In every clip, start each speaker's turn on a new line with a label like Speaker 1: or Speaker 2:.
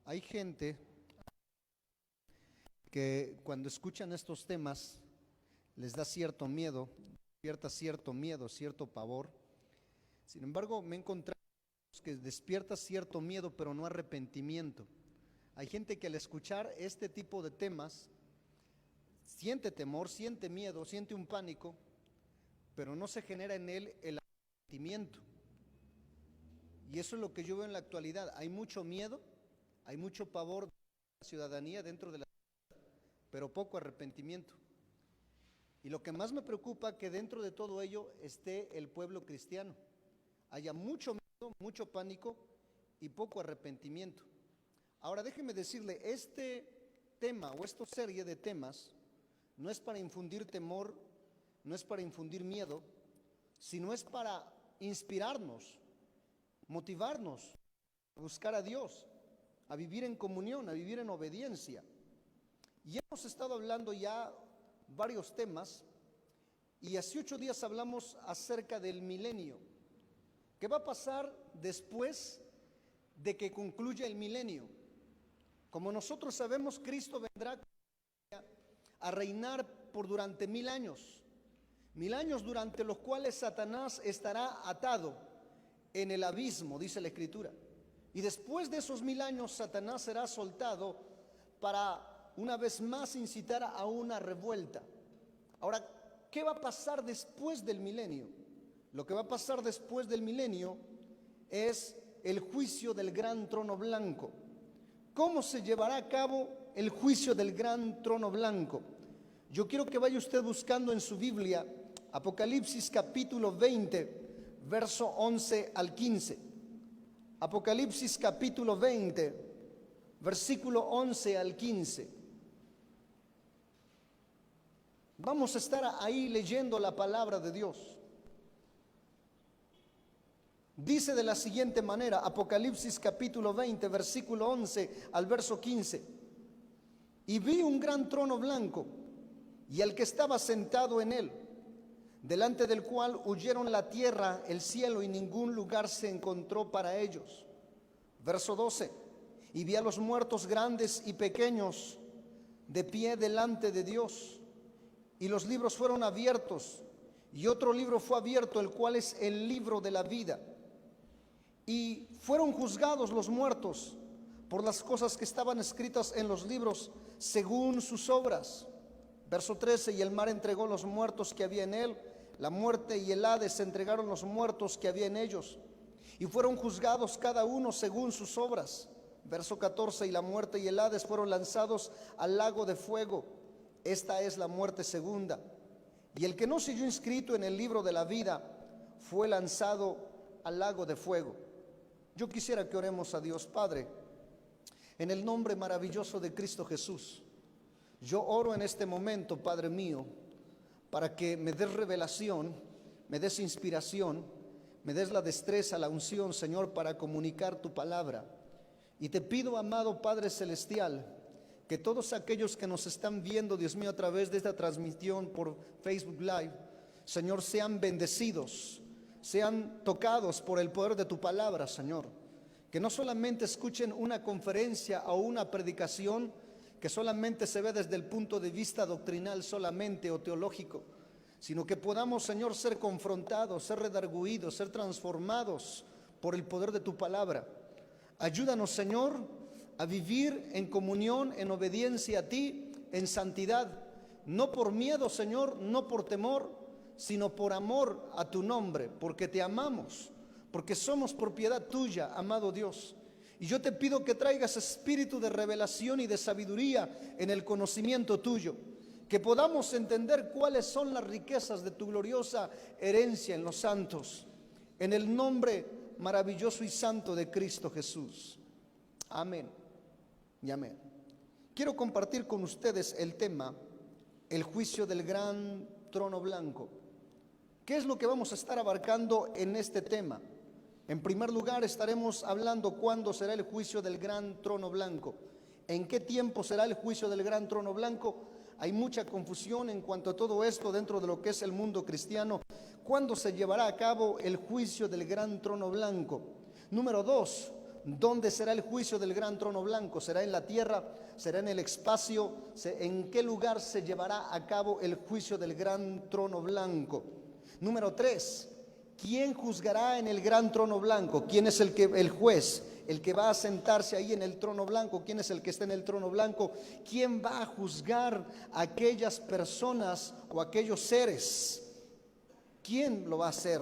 Speaker 1: Hay gente que cuando escuchan estos temas les da cierto miedo, despierta cierto miedo, cierto pavor. Sin embargo, me he encontrado que despierta cierto miedo, pero no arrepentimiento. Hay gente que al escuchar este tipo de temas siente temor, siente miedo, siente un pánico, pero no se genera en él el arrepentimiento. Y eso es lo que yo veo en la actualidad. Hay mucho miedo, hay mucho pavor de la ciudadanía dentro de la ciudad, pero poco arrepentimiento. Y lo que más me preocupa que dentro de todo ello esté el pueblo cristiano. Haya mucho miedo, mucho pánico y poco arrepentimiento. Ahora déjeme decirle, este tema o esta serie de temas no es para infundir temor, no es para infundir miedo, sino es para inspirarnos, motivarnos a buscar a Dios, a vivir en comunión, a vivir en obediencia. Y hemos estado hablando ya varios temas y hace 8 días hablamos acerca del milenio. ¿Qué va a pasar después de que concluya el milenio? Como nosotros sabemos, Cristo vendrá a reinar por durante 1000 años. 1000 años durante los cuales Satanás estará atado en el abismo, dice la Escritura. Y después de esos 1000 años, Satanás será soltado para una vez más incitar a una revuelta. Ahora, ¿qué va a pasar después del milenio? Lo que va a pasar después del milenio es el juicio del gran trono blanco. ¿Cómo se llevará a cabo el juicio del gran trono blanco? Yo quiero que vaya usted buscando en su Biblia Apocalipsis capítulo 20, verso 11 al 15. Apocalipsis capítulo 20, versículo 11 al 15. Vamos a estar ahí leyendo la palabra de Dios. Dice de la siguiente manera, Apocalipsis capítulo 20, versículo 11 al verso 15. Y vi un gran trono blanco y al que estaba sentado en él, delante del cual huyeron la tierra, el cielo y ningún lugar se encontró para ellos. Verso 12. Y vi a los muertos grandes y pequeños de pie delante de Dios, y los libros fueron abiertos, y otro libro fue abierto, el cual es el libro de la vida. Y fueron juzgados los muertos por las cosas que estaban escritas en los libros según sus obras. Verso 13. Y el mar entregó los muertos que había en él, la muerte y el Hades entregaron los muertos que había en ellos, y fueron juzgados cada uno según sus obras. Verso 14. Y la muerte y el Hades fueron lanzados al lago de fuego. Esta es la muerte segunda. Y el que no se halló inscrito en el libro de la vida fue lanzado al lago de fuego. Yo quisiera que oremos a Dios. Padre, en el nombre maravilloso de Cristo Jesús, yo oro en este momento, Padre mío, para que me des revelación, me des inspiración, me des la destreza, la unción, Señor, para comunicar tu palabra. Y te pido, amado Padre Celestial, que todos aquellos que nos están viendo, Dios mío, a través de esta transmisión por Facebook Live, Señor, sean bendecidos, sean tocados por el poder de tu palabra, Señor. Que no solamente escuchen una conferencia o una predicación que solamente se ve desde el punto de vista doctrinal solamente o teológico, sino que podamos, Señor, ser confrontados, ser redarguidos, ser transformados por el poder de tu palabra. Ayúdanos, Señor, a vivir en comunión, en obediencia a ti, en santidad, no por miedo, Señor, no por temor, sino por amor a tu nombre, porque te amamos, porque somos propiedad tuya, amado Dios. Y yo te pido que traigas espíritu de revelación y de sabiduría en el conocimiento tuyo, que podamos entender cuáles son las riquezas de tu gloriosa herencia en los santos, en el nombre maravilloso y santo de Cristo Jesús. Amén y amén. Quiero compartir con ustedes el tema, el juicio del gran trono blanco. ¿Qué es lo que vamos a estar abarcando en este tema? En primer lugar, estaremos hablando cuándo será el juicio del gran trono blanco. ¿En qué tiempo será el juicio del gran trono blanco? Hay mucha confusión en cuanto a todo esto dentro de lo que es el mundo cristiano. ¿Cuándo se llevará a cabo el juicio del gran trono blanco? Número 2, ¿Dónde será el juicio del gran trono blanco? ¿Será en la tierra? ¿Será en el espacio? ¿En qué lugar se llevará a cabo el juicio del gran trono blanco? Número 3, ¿quién juzgará en el gran trono blanco? ¿Quién es el juez? El que va a sentarse ahí en el trono blanco. ¿Quién es el que está en el trono blanco? ¿Quién va a juzgar a aquellas personas o aquellos seres? ¿Quién lo va a hacer?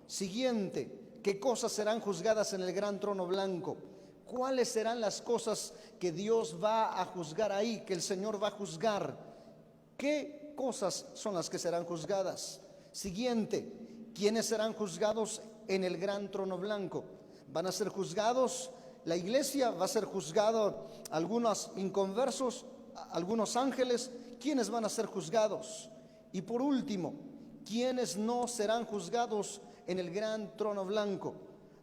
Speaker 1: Siguiente, ¿qué cosas serán juzgadas en el gran trono blanco? ¿Cuáles serán las cosas que Dios va a juzgar ahí, que el Señor va a juzgar? ¿Qué cosas son las que serán juzgadas? Siguiente, ¿quiénes serán juzgados en el gran trono blanco? Van a ser juzgados, la iglesia va a ser juzgado, algunos inconversos, algunos ángeles. ¿Quiénes van a ser juzgados? Y por último, ¿quiénes no serán juzgados en el gran trono blanco?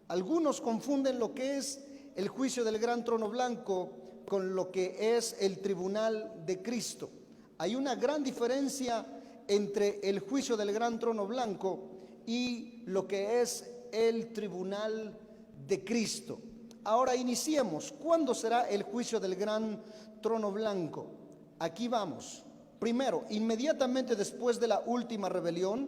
Speaker 1: Algunos confunden lo que es el juicio del gran trono blanco con lo que es el tribunal de Cristo. Hay una gran diferencia entre el juicio del gran trono blanco y lo que es el tribunal de Cristo. Ahora iniciemos. ¿Cuándo será el juicio del gran trono blanco? Aquí vamos. Primero, inmediatamente después de la última rebelión,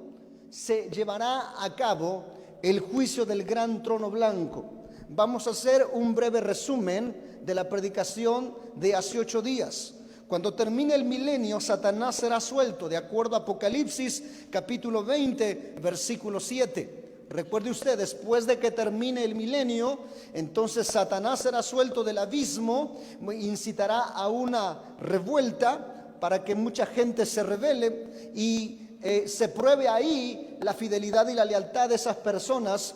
Speaker 1: se llevará a cabo el juicio del gran trono blanco. Vamos a hacer un breve resumen de la predicación de hace 8 días. Cuando termine el milenio, Satanás será suelto, de acuerdo a Apocalipsis capítulo 20, versículo 7. Recuerde usted, después de que termine el milenio, entonces Satanás será suelto del abismo, incitará a una revuelta para que mucha gente se rebele y se pruebe ahí la fidelidad y la lealtad de esas personas.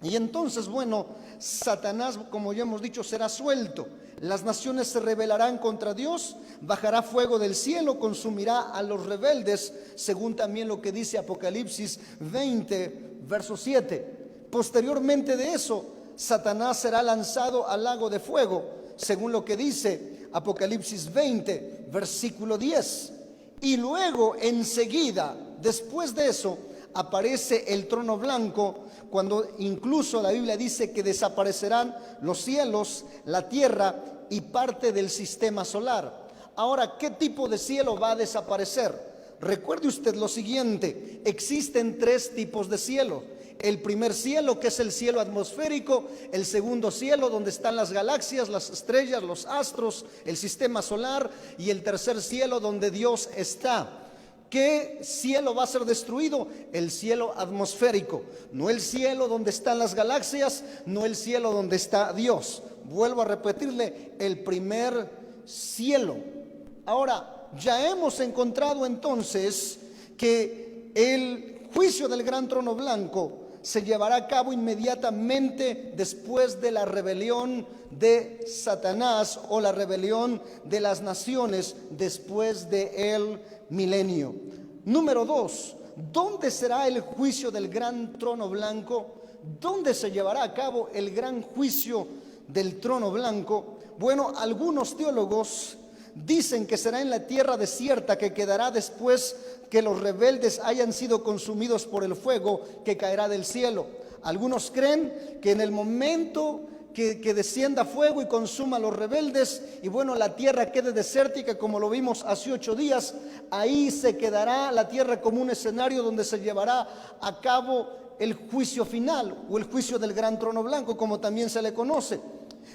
Speaker 1: Y entonces, bueno, Satanás, como ya hemos dicho, será suelto. Las naciones se rebelarán contra Dios, bajará fuego del cielo, consumirá a los rebeldes, según también lo que dice Apocalipsis 20, verso 7. Posteriormente de eso, Satanás será lanzado al lago de fuego, según lo que dice Apocalipsis 20, versículo 10. Y luego, enseguida, después de eso, aparece el trono blanco, cuando incluso la Biblia dice que desaparecerán los cielos, la tierra y parte del sistema solar. Ahora, ¿qué tipo de cielo va a desaparecer? Recuerde usted lo siguiente: existen 3 tipos de cielo. El primer cielo, que es el cielo atmosférico; el segundo cielo, donde están las galaxias, las estrellas, los astros, el sistema solar; y el tercer cielo, donde Dios está. ¿Qué cielo va a ser destruido? El cielo atmosférico, no el cielo donde están las galaxias, no el cielo donde está Dios. Vuelvo a repetirle, el primer cielo. Ahora, ya hemos encontrado entonces que el juicio del gran trono blanco se llevará a cabo inmediatamente después de la rebelión de Satanás, o la rebelión de las naciones después del milenio. Número 2, ¿dónde será el juicio del gran trono blanco? ¿Dónde se llevará a cabo el gran juicio del trono blanco? Bueno, algunos teólogos dicen que será en la tierra desierta, que quedará después que los rebeldes hayan sido consumidos por el fuego que caerá del cielo. Algunos creen que en el momento que descienda fuego y consuma a los rebeldes, y bueno, la tierra quede desértica, como lo vimos hace 8 días, ahí se quedará la tierra como un escenario donde se llevará a cabo el juicio final, o el juicio del gran trono blanco, como también se le conoce.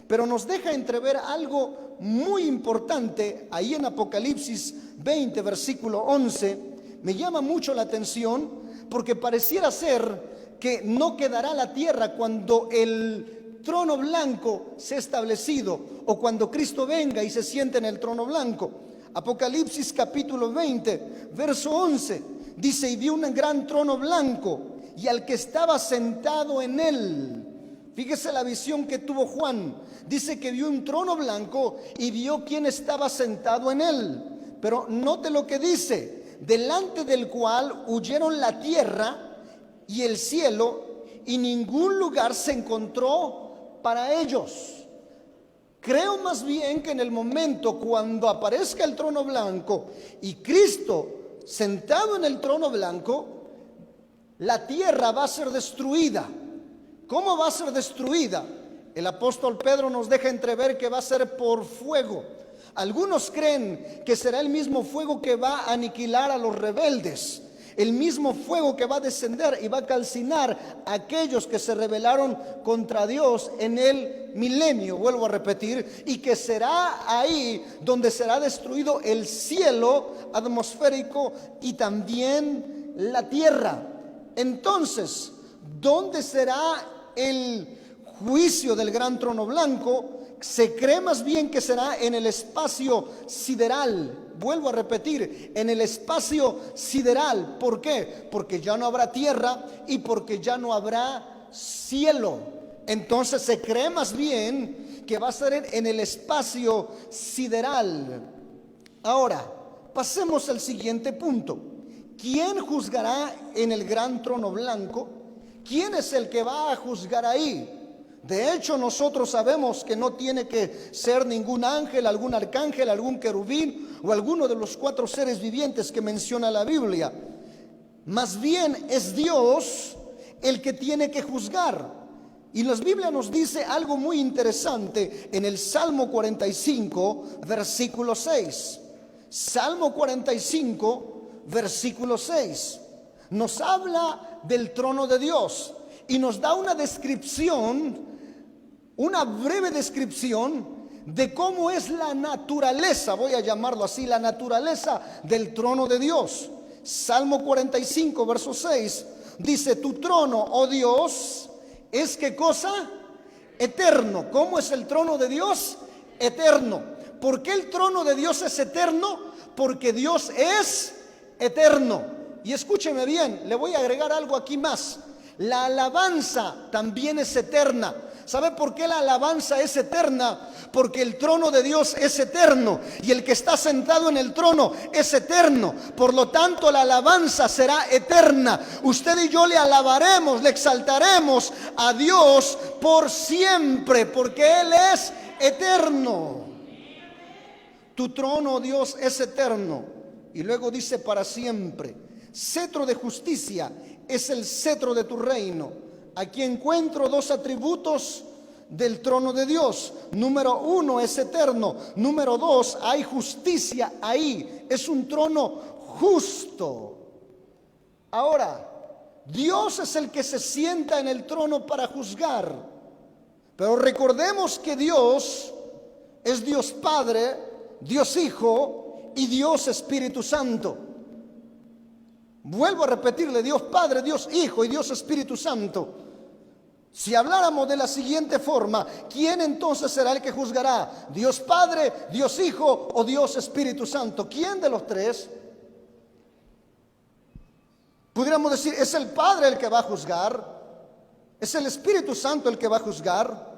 Speaker 1: Pero nos deja entrever algo muy importante ahí en Apocalipsis 20, versículo 11. Me llama mucho la atención, porque pareciera ser que no quedará la tierra cuando el trono blanco sea establecido, o cuando Cristo venga y se siente en el trono blanco. Apocalipsis capítulo 20, verso 11, dice: y vi un gran trono blanco y al que estaba sentado en él. Fíjese la visión que tuvo Juan. Dice que vio un trono blanco y vio quién estaba sentado en él. Pero note lo que dice: delante del cual huyeron la tierra y el cielo, y ningún lugar se encontró para ellos. Creo más bien que en el momento cuando aparezca el trono blanco y Cristo sentado en el trono blanco, la tierra va a ser destruida. ¿Cómo va a ser destruida? El apóstol Pedro nos deja entrever que va a ser por fuego. Algunos creen que será el mismo fuego que va a aniquilar a los rebeldes, el mismo fuego que va a descender y va a calcinar a aquellos que se rebelaron contra Dios en el milenio, vuelvo a repetir, y que será ahí donde será destruido el cielo atmosférico y también la tierra. Entonces, ¿dónde será el juicio del gran trono blanco? Se cree más bien que será en el espacio sideral. Vuelvo a repetir, en el espacio sideral. ¿Por qué? Porque ya no habrá tierra y porque ya no habrá cielo. Entonces se cree más bien que va a ser en el espacio sideral. Ahora, pasemos al siguiente punto. ¿Quién juzgará en el gran trono blanco? ¿Quién es el que va a juzgar ahí? De hecho, nosotros sabemos que no tiene que ser ningún ángel, algún arcángel, algún querubín o alguno de los 4 seres vivientes que menciona la Biblia. Más bien es Dios el que tiene que juzgar. Y la Biblia nos dice algo muy interesante en el Salmo 45, versículo 6. Salmo 45, versículo 6. Nos habla del trono de Dios y nos da una descripción, una breve descripción de cómo es la naturaleza, voy a llamarlo así, la naturaleza del trono de Dios. Salmo 45, verso 6, dice: tu trono, oh Dios, es ¿qué cosa? Eterno. ¿Cómo es el trono de Dios? Eterno. ¿Por qué el trono de Dios es eterno? Porque Dios es eterno. Y escúcheme bien, le voy a agregar algo aquí más. La alabanza también es eterna. ¿Sabe por qué la alabanza es eterna? Porque el trono de Dios es eterno y el que está sentado en el trono es eterno. Por lo tanto, la alabanza será eterna. Usted y yo le alabaremos, le exaltaremos a Dios por siempre, porque Él es eterno. Tu trono, Dios, es eterno. Y luego dice: para siempre. Cetro de justicia es el cetro de tu reino. Aquí encuentro 2 atributos del trono de Dios. Número 1, es eterno. Número 2, hay justicia ahí. Es un trono justo. Ahora, Dios es el que se sienta en el trono para juzgar. Pero recordemos que Dios es Dios Padre, Dios Hijo y Dios Espíritu Santo. Vuelvo a repetirle: Dios Padre, Dios Hijo y Dios Espíritu Santo. Si habláramos de la siguiente forma, ¿quién entonces será el que juzgará? ¿Dios Padre, Dios Hijo o Dios Espíritu Santo? ¿Quién de los tres? Pudiéramos decir: es el Padre el que va a juzgar, es el Espíritu Santo el que va a juzgar.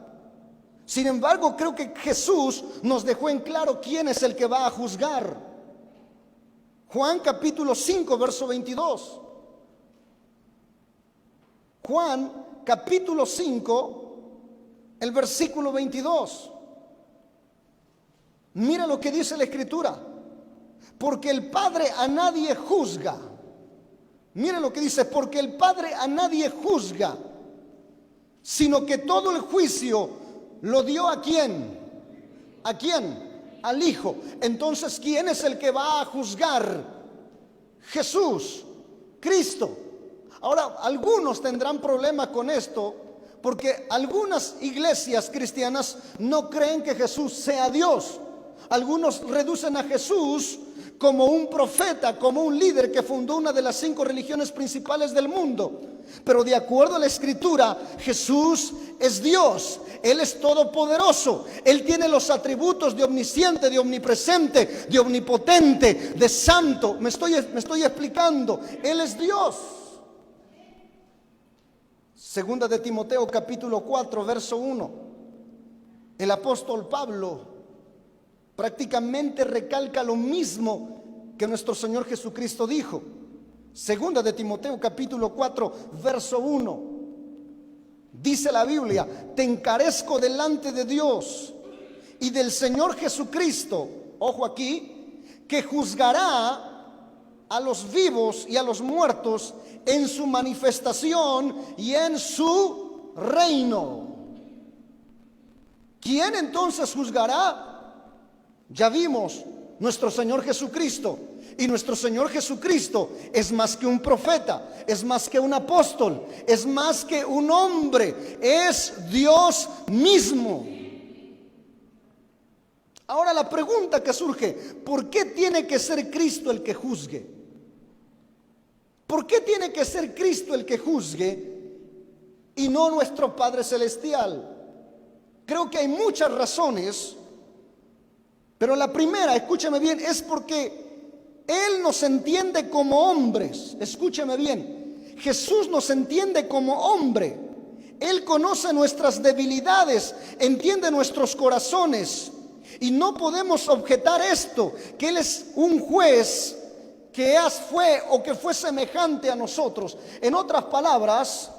Speaker 1: Sin embargo, creo que Jesús nos dejó en claro quién es el que va a juzgar. Juan capítulo 5, verso 22. Juan capítulo 5, el versículo 22. Mira lo que dice la Escritura: porque el Padre a nadie juzga. Mira lo que dice: porque el Padre a nadie juzga, sino que todo el juicio lo dio ¿a quién? ¿A quién? Al Hijo. Entonces, ¿quién es el que va a juzgar? Jesús, Cristo. Ahora, algunos tendrán problema con esto, porque algunas iglesias cristianas no creen que Jesús sea Dios. Algunos reducen a Jesús como un profeta, como un líder que fundó una de las 5 religiones principales del mundo. Pero de acuerdo a la Escritura, Jesús es Dios. Él es todopoderoso. Él tiene los atributos de omnisciente, de omnipresente, de omnipotente, de santo. Me estoy explicando. Él es Dios. Segunda de Timoteo capítulo 4, verso 1. El apóstol Pablo prácticamente recalca lo mismo que nuestro Señor Jesucristo dijo. Segunda de Timoteo capítulo 4, verso 1. Dice la Biblia: te encarezco delante de Dios y del Señor Jesucristo, ojo aquí, que juzgará a los vivos y a los muertos en su manifestación y en su reino. ¿Quién entonces juzgará? Ya vimos, nuestro Señor Jesucristo. Y nuestro Señor Jesucristo es más que un profeta, es más que un apóstol, es más que un hombre, es Dios mismo. Ahora la pregunta que surge: ¿por qué tiene que ser Cristo el que juzgue? ¿Por qué tiene que ser Cristo el que juzgue y no nuestro Padre Celestial? Creo que hay muchas razones, pero la primera, escúcheme bien, es porque Él nos entiende como hombres. Escúcheme bien, Jesús nos entiende como hombre. Él conoce nuestras debilidades, entiende nuestros corazones. Y no podemos objetar esto, que Él es un juez que fue o que fue semejante a nosotros. En otras palabras,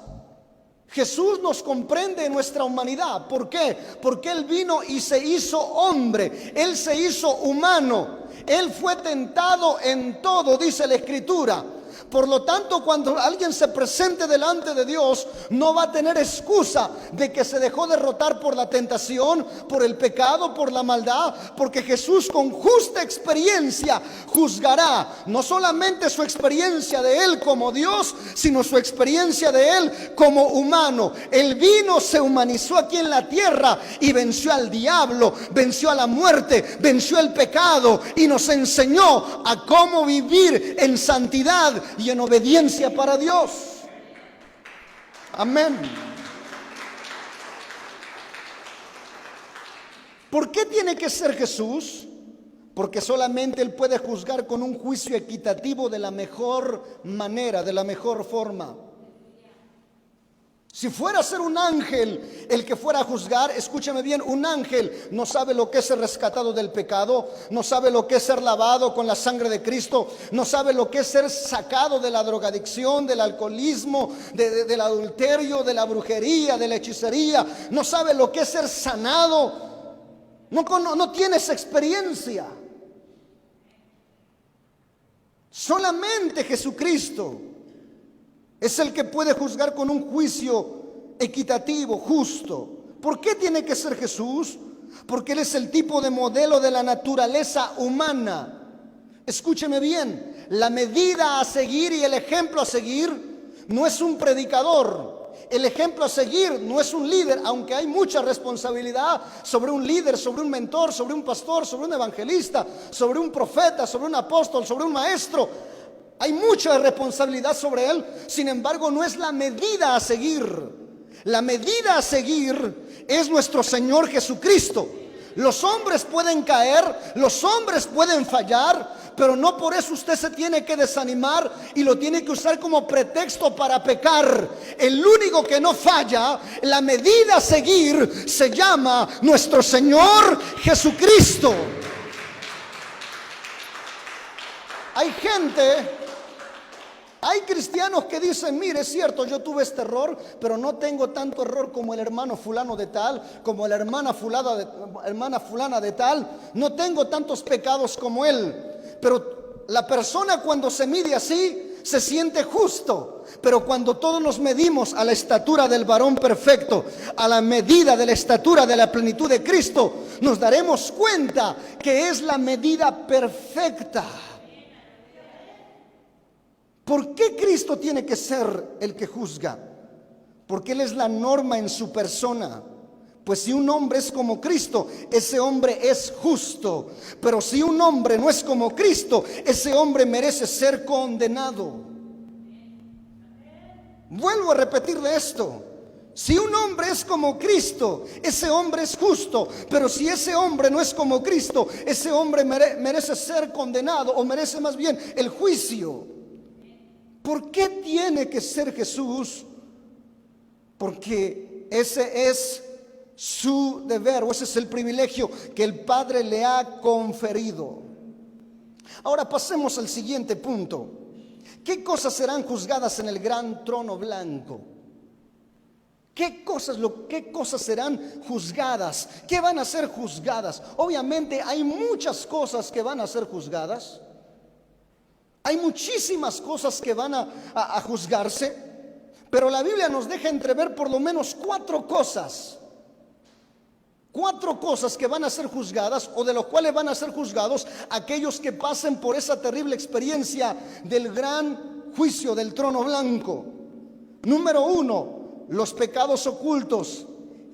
Speaker 1: Jesús nos comprende en nuestra humanidad. ¿Por qué? Porque Él vino y se hizo hombre. Él se hizo humano. Él fue tentado en todo, dice la Escritura. Por lo tanto, cuando alguien se presente delante de Dios, no va a tener excusa de que se dejó derrotar por la tentación, por el pecado, por la maldad, porque Jesús con justa experiencia juzgará no solamente su experiencia de Él como Dios, sino su experiencia de Él como humano. Él vino, se humanizó aquí en la tierra y venció al diablo, venció a la muerte, venció el pecado y nos enseñó a cómo vivir en santidad y en obediencia para Dios. Amén. ¿Por qué tiene que ser Jesús? Porque solamente Él puede juzgar con un juicio equitativo de la mejor manera, de la mejor forma. Si fuera a ser un ángel el que fuera a juzgar, escúcheme bien, un ángel no sabe lo que es ser rescatado del pecado, no sabe lo que es ser lavado con la sangre de Cristo, no sabe lo que es ser sacado de la drogadicción, del alcoholismo, del adulterio, de la brujería, de la hechicería, no sabe lo que es ser sanado, no tiene esa experiencia. Solamente Jesucristo es el que puede juzgar con un juicio equitativo, justo. ¿Por qué tiene que ser Jesús? Porque Él es el tipo de modelo de la naturaleza humana. Escúcheme bien, la medida a seguir y el ejemplo a seguir no es un predicador. El ejemplo a seguir no es un líder, aunque hay mucha responsabilidad sobre un líder, sobre un mentor, sobre un pastor, sobre un evangelista, sobre un profeta, sobre un apóstol, sobre un maestro. Hay mucha responsabilidad sobre él. Sin embargo, no es la medida a seguir. La medida a seguir es nuestro Señor Jesucristo. Los hombres pueden caer, los hombres pueden fallar, pero no por eso usted se tiene que desanimar y lo tiene que usar como pretexto para pecar. El único que no falla, la medida a seguir, se llama nuestro Señor Jesucristo. Hay cristianos que dicen: mire, es cierto, yo tuve este error, pero no tengo tanto error como el hermano fulano de tal, como la hermana fulana de tal, no tengo tantos pecados como él. Pero la persona, cuando se mide así, se siente justo. Pero cuando todos nos medimos a la estatura del varón perfecto, a la medida de la estatura de la plenitud de Cristo, nos daremos cuenta que es la medida perfecta. ¿Por qué Cristo tiene que ser el que juzga? Porque Él es la norma en su persona. Pues si un hombre es como Cristo, ese hombre es justo. Pero si un hombre no es como Cristo, ese hombre merece ser condenado. Vuelvo a repetirle esto. Si un hombre es como Cristo, ese hombre es justo. Pero si ese hombre no es como Cristo, ese hombre merece ser condenado, o merece más bien el juicio. ¿Por qué tiene que ser Jesús? Porque ese es su deber, o ese es el privilegio que el Padre le ha conferido. Ahora pasemos al siguiente punto. ¿Qué cosas serán juzgadas en el gran trono blanco? ¿Qué cosas serán juzgadas? ¿Qué van a ser juzgadas? Obviamente hay muchas cosas que van a ser juzgadas. Hay muchísimas cosas que van a juzgarse, pero la Biblia nos deja entrever por lo menos 4 cosas 4 cosas que van a ser juzgadas, o de los cuales van a ser juzgados aquellos que pasen por esa terrible experiencia del gran juicio del trono blanco. Número 1, los pecados ocultos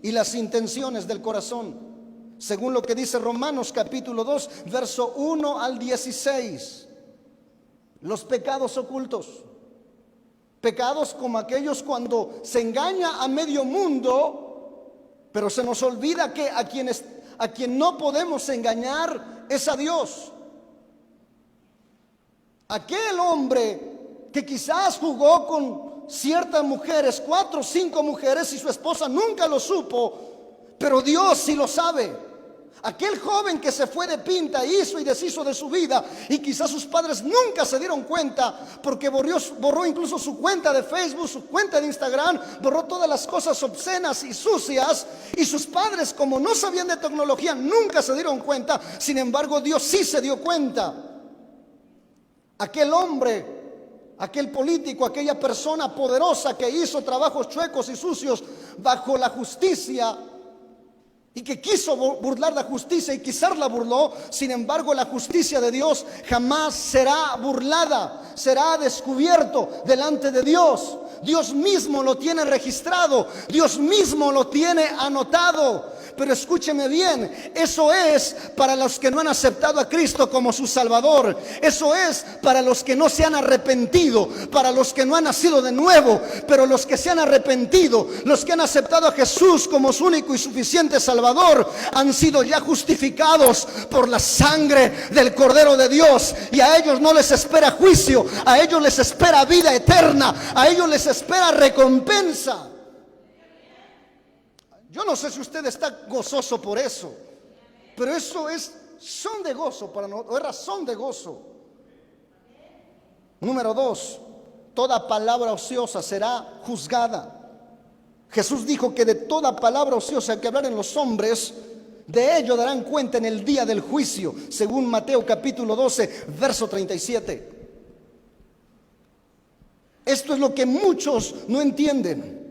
Speaker 1: y las intenciones del corazón, según lo que dice Romanos capítulo 2, verso 1 al 16. Los pecados ocultos, pecados como aquellos cuando se engaña a medio mundo, pero se nos olvida que a quien no podemos engañar es a Dios. Aquel hombre que quizás jugó con ciertas mujeres, 4 o 5 mujeres, y su esposa nunca lo supo, pero Dios sí lo sabe. Aquel joven que se fue de pinta, hizo y deshizo de su vida, y quizás sus padres nunca se dieron cuenta, porque borró incluso su cuenta de Facebook, su cuenta de Instagram, borró todas las cosas obscenas y sucias, y sus padres, como no sabían de tecnología, nunca se dieron cuenta. Sin embargo, Dios sí se dio cuenta. Aquel hombre, aquel político, aquella persona poderosa que hizo trabajos chuecos y sucios bajo la justicia, y que quiso burlar la justicia y quizás la burló. Sin embargo, la justicia de Dios jamás será burlada, será descubierto delante de Dios. Dios mismo lo tiene registrado, Dios mismo lo tiene anotado. Pero escúcheme bien, eso es para los que no han aceptado a Cristo como su Salvador. Eso es para los que no se han arrepentido, para los que no han nacido de nuevo. Pero los que se han arrepentido, los que han aceptado a Jesús como su único y suficiente Salvador, han sido ya justificados por la sangre del Cordero de Dios. Y a ellos no les espera juicio, a ellos les espera vida eterna, a ellos les espera recompensa. Yo no sé si usted está gozoso por eso, pero eso son de gozo para nosotros, es razón de gozo. Número 2, toda palabra ociosa será juzgada. Jesús dijo que de toda palabra ociosa que hablaren los hombres, de ello darán cuenta en el día del juicio, según Mateo capítulo 12, verso 37. Esto es lo que muchos no entienden.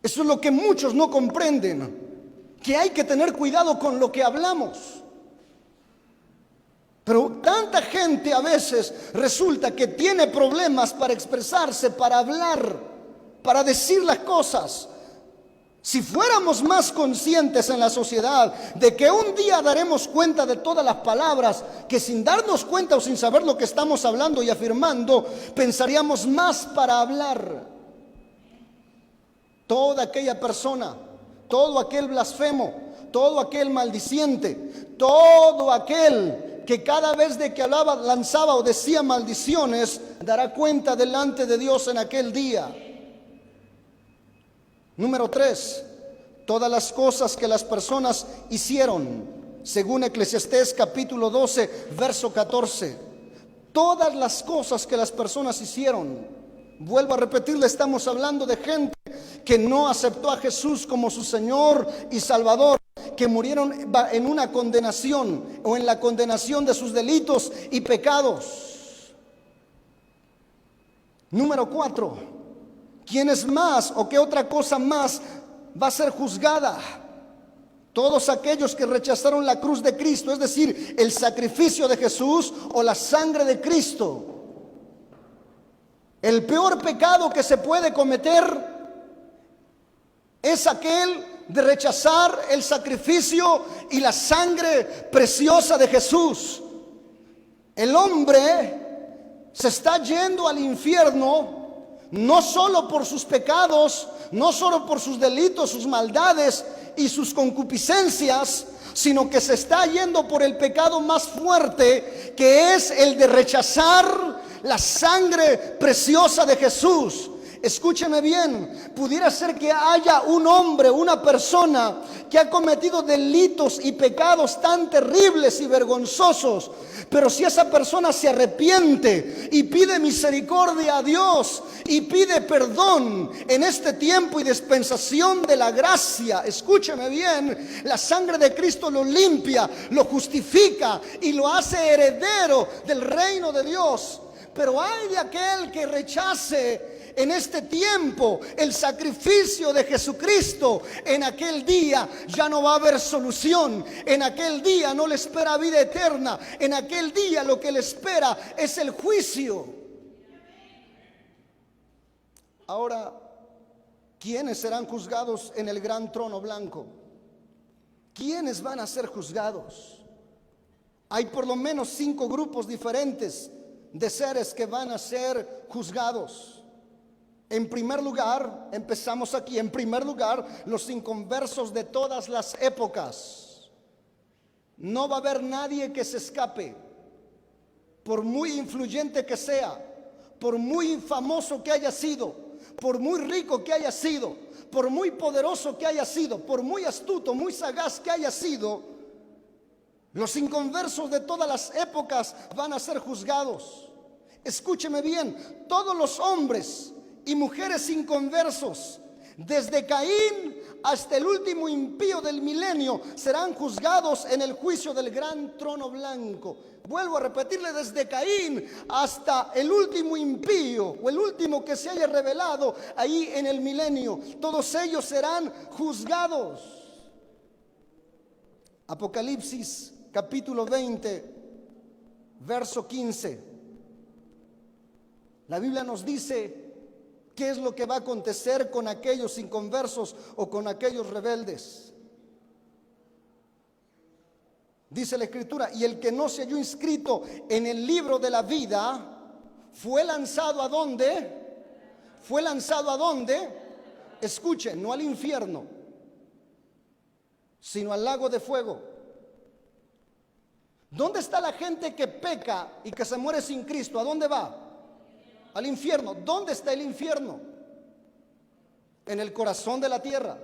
Speaker 1: Eso es lo que muchos no comprenden, que hay que tener cuidado con lo que hablamos. Pero tanta gente a veces resulta que tiene problemas para expresarse, para hablar, para decir las cosas. Si fuéramos más conscientes en la sociedad de que un día daremos cuenta de todas las palabras, que sin darnos cuenta o sin saber lo que estamos hablando y afirmando, pensaríamos más para hablar. Toda aquella persona, todo aquel blasfemo, todo aquel maldiciente, todo aquel que cada vez de que hablaba, lanzaba o decía maldiciones, dará cuenta delante de Dios en aquel día. Número 3, todas las cosas que las personas hicieron, según Eclesiastés capítulo 12, verso 14. Todas las cosas que las personas hicieron. Vuelvo a repetirle, estamos hablando de gente que no aceptó a Jesús como su Señor y Salvador, que murieron en una condenación o en la condenación de sus delitos y pecados. Número 4, ¿quién es más o qué otra cosa más va a ser juzgada? Todos aquellos que rechazaron la cruz de Cristo, es decir, el sacrificio de Jesús o la sangre de Cristo. El peor pecado que se puede cometer es aquel de rechazar el sacrificio y la sangre preciosa de Jesús. El hombre se está yendo al infierno no solo por sus pecados, no solo por sus delitos, sus maldades y sus concupiscencias, sino que se está yendo por el pecado más fuerte, que es el de rechazar la sangre preciosa de Jesús. Escúcheme bien, pudiera ser que haya un hombre, una persona que ha cometido delitos y pecados tan terribles y vergonzosos, pero si esa persona se arrepiente y pide misericordia a Dios y pide perdón en este tiempo y dispensación de la gracia, escúcheme bien, la sangre de Cristo lo limpia, lo justifica y lo hace heredero del reino de Dios. Pero hay de aquel que rechace en este tiempo el sacrificio de Jesucristo, en aquel día ya no va a haber solución. En aquel día no le espera vida eterna. En aquel día lo que le espera es el juicio. Ahora, ¿quiénes serán juzgados en el gran trono blanco? ¿Quiénes van a ser juzgados? Hay por lo menos 5 grupos diferentes de seres que van a ser juzgados. En primer lugar, empezamos aquí, en primer lugar, los inconversos de todas las épocas. No va a haber nadie que se escape, por muy influyente que sea, por muy famoso que haya sido, por muy rico que haya sido, por muy poderoso que haya sido, por muy astuto, muy sagaz que haya sido. Los inconversos de todas las épocas van a ser juzgados. Escúcheme bien, todos los hombres y mujeres inconversos, desde Caín hasta el último impío del milenio, serán juzgados en el juicio del gran trono blanco. Vuelvo a repetirle, desde Caín hasta el último impío o el último que se haya revelado ahí en el milenio, todos ellos serán juzgados. Apocalipsis capítulo 20, verso 15. La Biblia nos dice qué es lo que va a acontecer con aquellos inconversos o con aquellos rebeldes. Dice la Escritura: y el que no se halló inscrito en el libro de la vida fue lanzado ¿a dónde? Fue lanzado ¿a dónde? Escuchen, no al infierno, sino al lago de fuego. ¿Dónde está la gente que peca y que se muere sin Cristo? ¿A dónde va? Al infierno. ¿Dónde está el infierno? En el corazón de la tierra.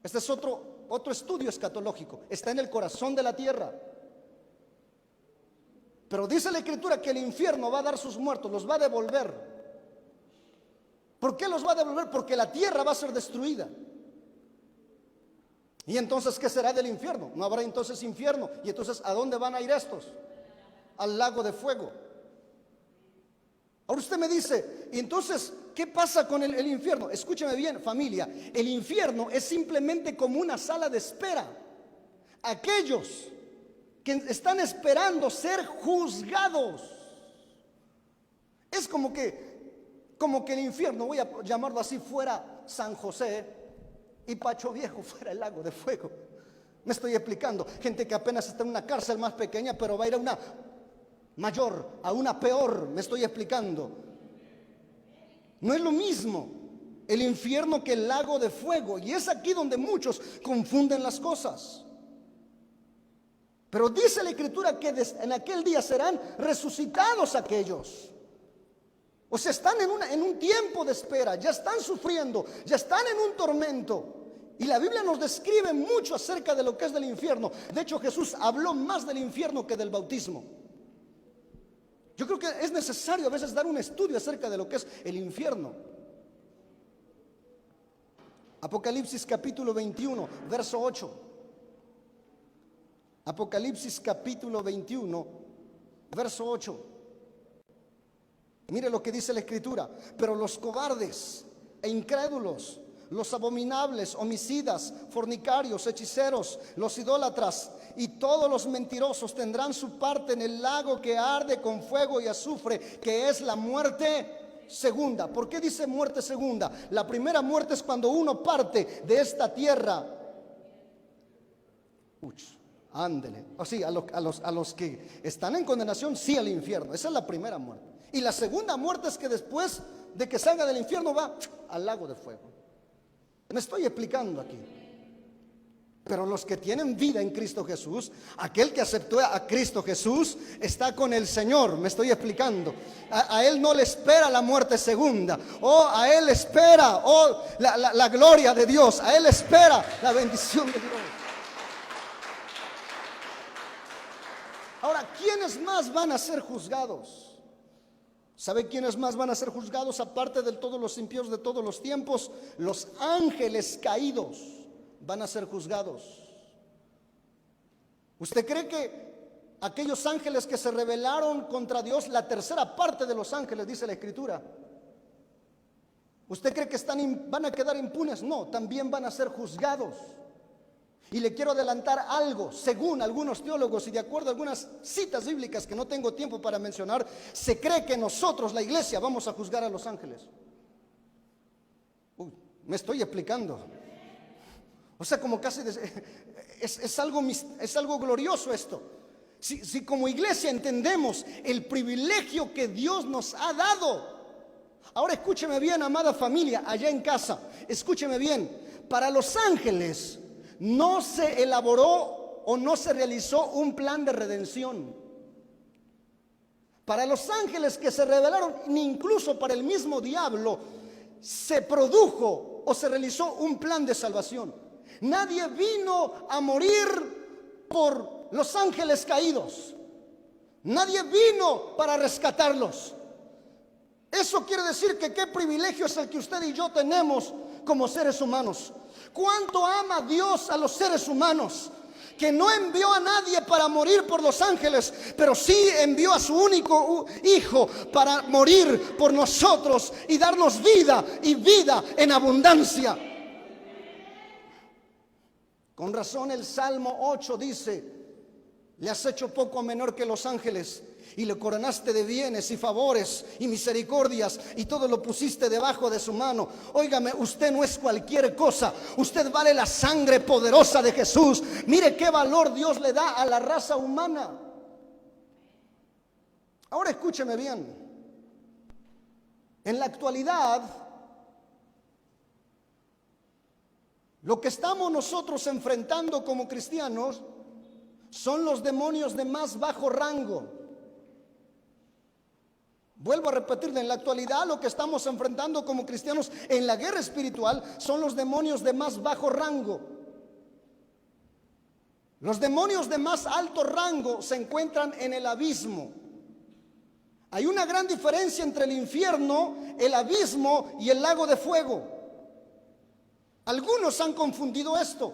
Speaker 1: Este es otro estudio escatológico. Está en el corazón de la tierra. Pero dice la Escritura que el infierno va a dar sus muertos, los va a devolver. ¿Por qué los va a devolver? Porque la tierra va a ser destruida. ¿Y entonces qué será del infierno? No habrá entonces infierno. ¿Y entonces a dónde van a ir estos? Al lago de fuego. Ahora usted me dice, ¿y entonces qué pasa con el infierno? Escúcheme bien, familia. El infierno es simplemente como una sala de espera. Aquellos que están esperando ser juzgados. Es como que el infierno, voy a llamarlo así, fuera San José y Pacho Viejo fuera el lago de fuego. Me estoy explicando. Gente que apenas está en una cárcel más pequeña, pero va a ir a una mayor, a una peor. Me estoy explicando. No es lo mismo el infierno que el lago de fuego. Y es aquí donde muchos confunden las cosas. Pero dice la Escritura que en aquel día serán resucitados aquellos. O sea, están en un tiempo de espera, ya están sufriendo, ya están en un tormento. Y la Biblia nos describe mucho acerca de lo que es del infierno. De hecho, Jesús habló más del infierno que del bautismo. Yo creo que es necesario a veces dar un estudio acerca de lo que es el infierno. Apocalipsis capítulo 21, verso 8. Apocalipsis capítulo 21, verso 8. Mire lo que dice la Escritura: pero los cobardes e incrédulos, los abominables, homicidas, fornicarios, hechiceros, los idólatras y todos los mentirosos tendrán su parte en el lago que arde con fuego y azufre, que es la muerte segunda. ¿Por qué dice muerte segunda? La primera muerte es cuando uno parte de esta tierra. Ándele. O sí, a los que están en condenación, sí, al infierno. Esa es la primera muerte. Y la segunda muerte es que después de que salga del infierno va al lago de fuego. Me estoy explicando aquí. Pero los que tienen vida en Cristo Jesús, aquel que aceptó a Cristo Jesús, está con el Señor. Me estoy explicando. A él no le espera la muerte segunda. A él espera la gloria de Dios. A él espera la bendición de Dios. Ahora, ¿quiénes más van a ser juzgados? ¿Sabe quiénes más van a ser juzgados aparte de todos los impíos de todos los tiempos? Los ángeles caídos van a ser juzgados. ¿Usted cree que aquellos ángeles que se rebelaron contra Dios, la tercera parte de los ángeles, dice la Escritura, ¿Usted cree que van a quedar impunes? No, también van a ser juzgados. Y le quiero adelantar algo, según algunos teólogos y de acuerdo a algunas citas bíblicas que no tengo tiempo para mencionar, se cree que nosotros, la iglesia, vamos a juzgar a los ángeles. Me estoy explicando. O sea, como casi es algo glorioso esto. Si como iglesia entendemos el privilegio que Dios nos ha dado. Ahora escúcheme bien, amada familia, allá en casa, escúcheme bien. Para los ángeles no se elaboró o no se realizó un plan de redención. Para los ángeles que se rebelaron, ni incluso para el mismo diablo, se produjo o se realizó un plan de salvación. Nadie vino a morir por los ángeles caídos. Nadie vino para rescatarlos. Eso quiere decir que qué privilegio es el que usted y yo tenemos como seres humanos. ¿Cuánto ama Dios a los seres humanos? Que no envió a nadie para morir por los ángeles, pero sí envió a su único hijo para morir por nosotros y darnos vida y vida en abundancia. Con razón el Salmo 8 dice: le has hecho poco menor que los ángeles y le coronaste de bienes y favores y misericordias y todo lo pusiste debajo de su mano. Óigame, usted no es cualquier cosa, usted vale la sangre poderosa de Jesús. Mire qué valor Dios le da a la raza humana. Ahora escúcheme bien. En la actualidad, lo que estamos nosotros enfrentando como cristianos son los demonios de más bajo rango. Vuelvo a repetirle, en la actualidad lo que estamos enfrentando como cristianos en la guerra espiritual son los demonios de más bajo rango. Los demonios de más alto rango se encuentran en el abismo. Hay una gran diferencia entre el infierno, el abismo y el lago de fuego. Algunos han confundido esto.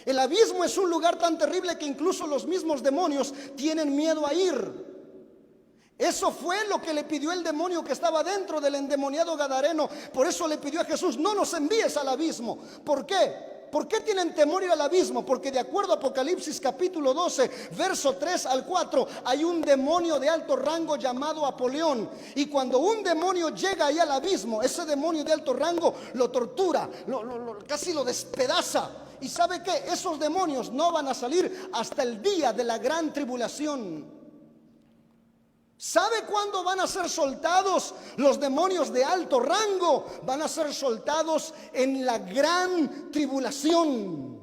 Speaker 1: El abismo es un lugar tan terrible que incluso los mismos demonios tienen miedo a ir. Eso fue lo que le pidió el demonio que estaba dentro del endemoniado gadareno. Por eso le pidió a Jesús: no nos envíes al abismo. ¿Por qué? ¿Por qué tienen temor ir al abismo? Porque de acuerdo a Apocalipsis capítulo 12, verso 3 al 4, hay un demonio de alto rango llamado Apolión. Y cuando un demonio llega ahí al abismo, ese demonio de alto rango lo tortura, casi lo despedaza. ¿Y sabe qué? Esos demonios no van a salir hasta el día de la gran tribulación. ¿Sabe cuándo van a ser soltados los demonios de alto rango? Van a ser soltados en la gran tribulación.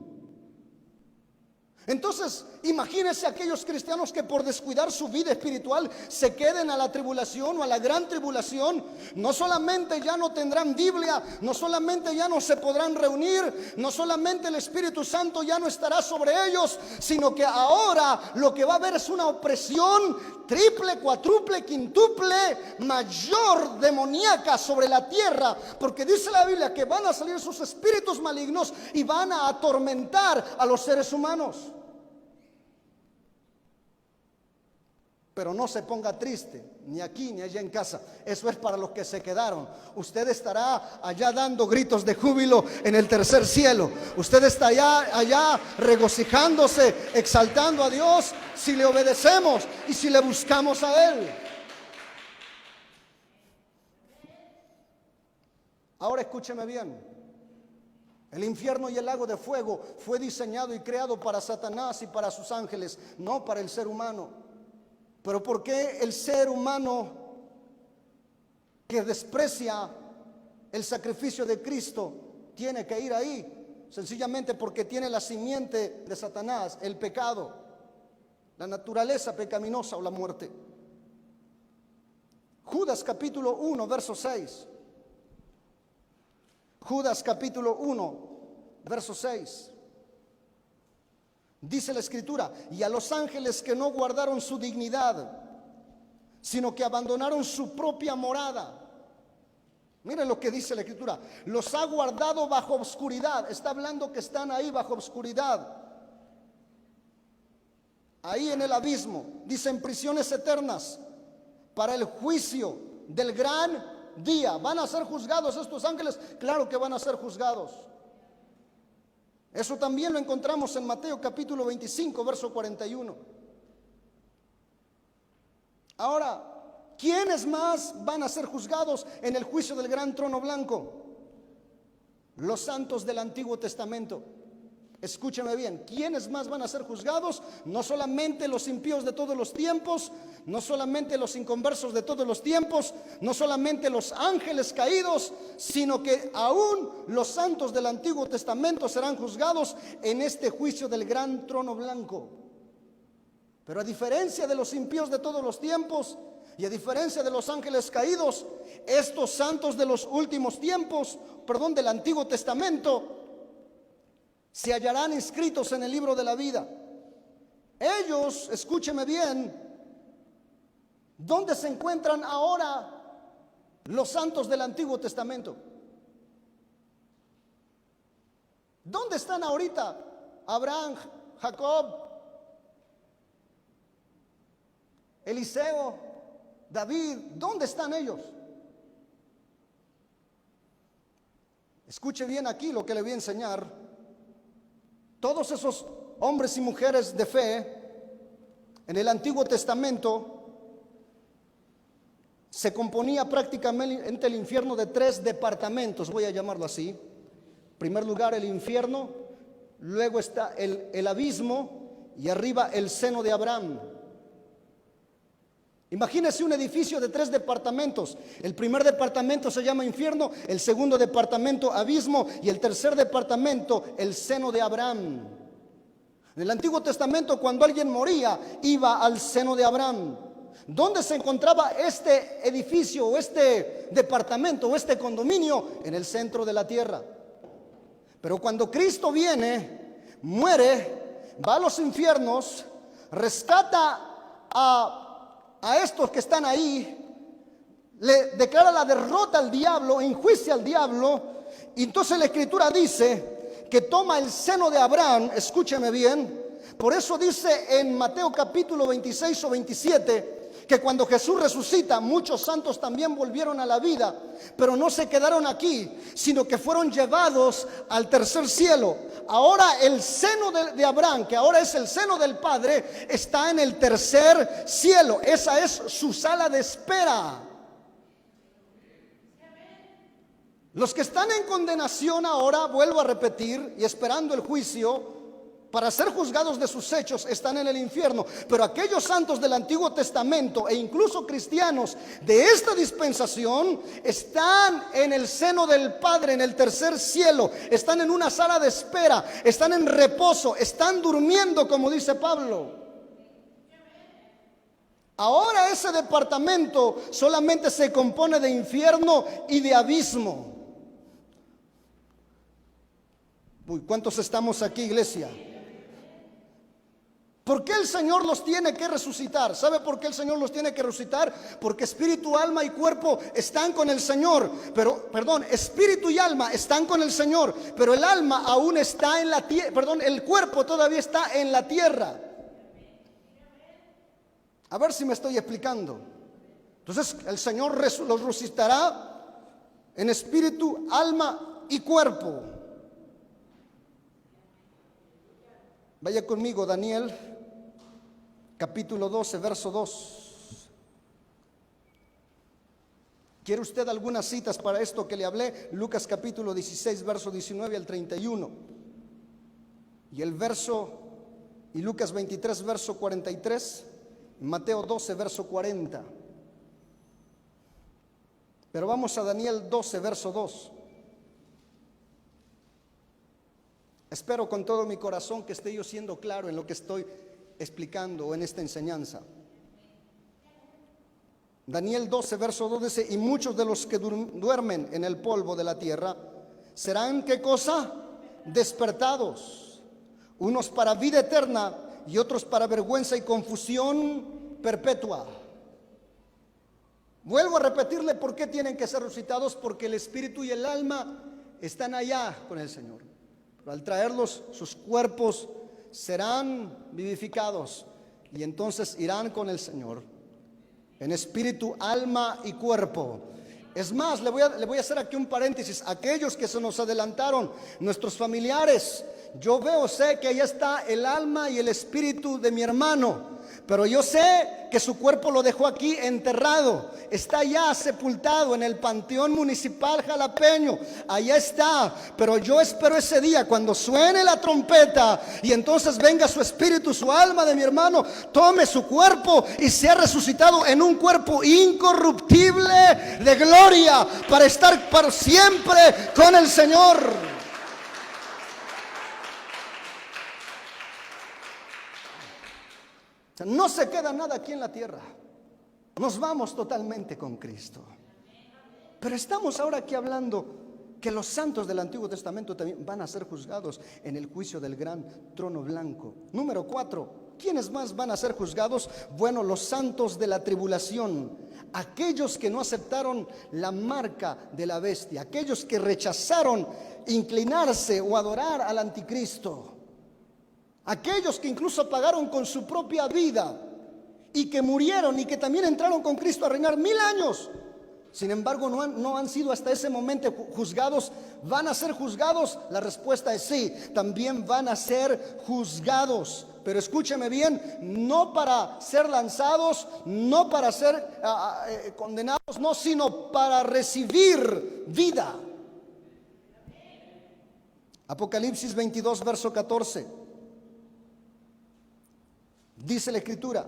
Speaker 1: Entonces, imagínense aquellos cristianos que por descuidar su vida espiritual se queden a la tribulación o a la gran tribulación. No solamente ya no tendrán Biblia, no solamente ya no se podrán reunir, no solamente el Espíritu Santo ya no estará sobre ellos, sino que ahora lo que va a haber es una opresión triple, cuádruple, quintuple, mayor, demoníaca sobre la tierra, porque dice la Biblia que van a salir sus espíritus malignos y van a atormentar a los seres humanos. Pero no se ponga triste, ni aquí ni allá en casa. Eso es para los que se quedaron. Usted estará allá dando gritos de júbilo en el tercer cielo. Usted está allá regocijándose, exaltando a Dios si le obedecemos y si le buscamos a Él. Ahora escúcheme bien. El infierno y el lago de fuego fue diseñado y creado para Satanás y para sus ángeles, no para el ser humano. Pero ¿por qué el ser humano que desprecia el sacrificio de Cristo tiene que ir ahí? Sencillamente porque tiene la simiente de Satanás, el pecado, la naturaleza pecaminosa o la muerte. Judas capítulo 1, verso 6. Judas capítulo 1, verso 6. Dice la Escritura: y a los ángeles que no guardaron su dignidad, sino que abandonaron su propia morada. Miren lo que dice la Escritura: los ha guardado bajo oscuridad. Está hablando que están ahí bajo oscuridad, ahí en el abismo. Dice: en prisiones eternas, para el juicio del gran día. ¿Van a ser juzgados estos ángeles? Claro que van a ser juzgados. Eso también lo encontramos en Mateo capítulo 25, verso 41. Ahora, ¿quiénes más van a ser juzgados en el juicio del gran trono blanco? Los santos del Antiguo Testamento. Escúchame bien, ¿quiénes más van a ser juzgados? No solamente los impíos de todos los tiempos, no solamente los inconversos de todos los tiempos, no solamente los ángeles caídos, sino que aún los santos del Antiguo Testamento serán juzgados en este juicio del gran trono blanco. Pero a diferencia de los impíos de todos los tiempos y a diferencia de los ángeles caídos, estos santos de los últimos tiempos, del Antiguo Testamento, se hallarán inscritos en el libro de la vida. Ellos, escúcheme bien, ¿dónde se encuentran ahora los santos del Antiguo Testamento? ¿Dónde están ahorita Abraham, Jacob, Eliseo, David? ¿Dónde están ellos? Escuche bien aquí lo que le voy a enseñar. Todos esos hombres y mujeres de fe en el Antiguo Testamento se componía prácticamente el infierno de 3 departamentos, voy a llamarlo así. En primer lugar el infierno, luego está el abismo y arriba el seno de Abraham. Imagínese un edificio de 3 departamentos. El primer departamento se llama infierno, el segundo departamento abismo y el tercer departamento el seno de Abraham. En el Antiguo Testamento, cuando alguien moría, iba al seno de Abraham. ¿Dónde se encontraba este edificio o este departamento o este condominio? En el centro de la tierra. Pero cuando Cristo viene, muere, va a los infiernos, rescata a estos que están ahí, le declara la derrota al diablo, enjuicia al diablo, y entonces la Escritura dice que toma el seno de Abraham. Escúcheme bien, por eso dice en Mateo capítulo 26 o 27 que cuando Jesús resucita, muchos santos también volvieron a la vida, pero no se quedaron aquí, sino que fueron llevados al tercer cielo. Ahora el seno de Abraham, que ahora es el seno del Padre, está en el tercer cielo. Esa es su sala de espera. Los que están en condenación ahora, vuelvo a repetir, y esperando el juicio para ser juzgados de sus hechos, están en el infierno. Pero aquellos santos del Antiguo Testamento e incluso cristianos de esta dispensación están en el seno del Padre, en el tercer cielo. Están en una sala de espera, están en reposo, están durmiendo, como dice Pablo. Ahora ese departamento solamente se compone de infierno y de abismo. Uy, ¿cuántos estamos aquí, iglesia? ¿Por qué el Señor los tiene que resucitar? ¿Sabe por qué el Señor los tiene que resucitar? Porque espíritu, alma y cuerpo están con el Señor. Espíritu y alma están con el Señor, pero el alma aún está en la tierra, el cuerpo todavía está en la tierra. A ver si me estoy explicando. Entonces el Señor los resucitará en espíritu, alma y cuerpo. Vaya conmigo, Daniel, capítulo 12, verso 2. ¿Quiere usted algunas citas para esto que le hablé? Lucas capítulo 16, verso 19 al 31. Y Lucas 23, verso 43. Mateo 12, verso 40. Pero vamos a Daniel 12, verso 2. Espero con todo mi corazón que esté yo siendo claro en lo que estoy explicando o en esta enseñanza. Daniel 12, verso 2 dice: y muchos de los que duermen en el polvo de la tierra serán, ¿qué cosa? Despertados, unos para vida eterna y otros para vergüenza y confusión perpetua. Vuelvo a repetirle por qué tienen que ser resucitados: porque el espíritu y el alma están allá con el Señor. Pero al traerlos, sus cuerpos serán vivificados y entonces irán con el Señor en espíritu, alma y cuerpo. Es más, le voy a hacer aquí un paréntesis. Aquellos que se nos adelantaron, nuestros familiares, yo veo, sé que ahí está el alma y el espíritu de mi hermano, pero yo sé que su cuerpo lo dejó aquí enterrado. Está ya sepultado en el Panteón Municipal Jalapeño. Allá está. Pero yo espero ese día cuando suene la trompeta y entonces venga su espíritu, su alma de mi hermano, tome su cuerpo y sea resucitado en un cuerpo incorruptible de gloria para estar para siempre con el Señor. No se queda nada aquí en la tierra. Nos vamos totalmente con Cristo. Pero estamos ahora aquí hablando que los santos del Antiguo Testamento también van a ser juzgados en el juicio del gran trono blanco. Número 4. ¿Quiénes más van a ser juzgados? Bueno, los santos de la tribulación. Aquellos que no aceptaron la marca de la bestia. Aquellos que rechazaron inclinarse o adorar al anticristo. Aquellos que incluso pagaron con su propia vida y que murieron y que también entraron con Cristo a reinar 1000 años. Sin embargo, no han sido hasta ese momento juzgados. ¿Van a ser juzgados? La respuesta es sí, también van a ser juzgados. Pero escúcheme bien, no para ser lanzados, no para ser condenados, no, sino para recibir vida. Apocalipsis 22, verso 14. Dice la Escritura: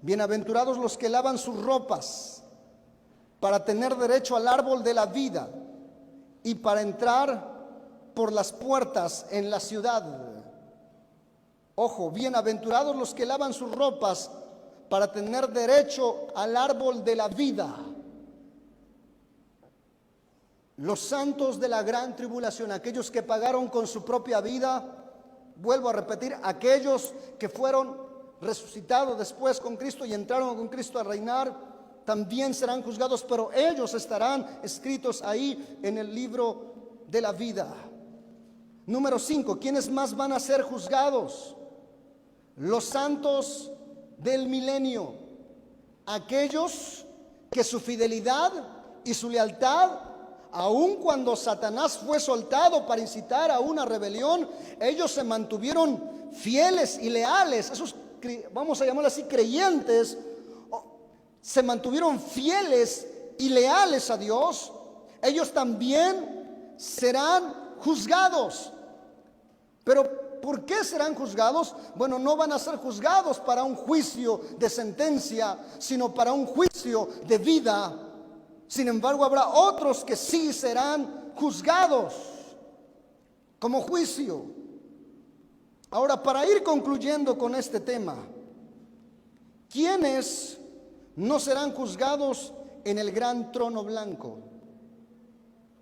Speaker 1: bienaventurados los que lavan sus ropas para tener derecho al árbol de la vida y para entrar por las puertas en la ciudad. Ojo, bienaventurados los que lavan sus ropas para tener derecho al árbol de la vida. Los santos de la gran tribulación, aquellos que pagaron con su propia vida, vuelvo a repetir, aquellos que fueron resucitados después con Cristo y entraron con Cristo a reinar, también serán juzgados, pero ellos estarán escritos ahí en el libro de la vida. Número 5, ¿quiénes más van a ser juzgados? Los santos del milenio, aquellos que su fidelidad y su lealtad, aun cuando Satanás fue soltado para incitar a una rebelión, ellos se mantuvieron fieles y leales. Esos, vamos a llamarlo así, creyentes, se mantuvieron fieles y leales a Dios. Ellos también serán juzgados. Pero ¿por qué serán juzgados? Bueno, no van a ser juzgados para un juicio de sentencia, sino para un juicio de vida. Sin embargo, habrá otros que sí serán juzgados como juicio. Ahora, para ir concluyendo con este tema, ¿quiénes no serán juzgados en el gran trono blanco?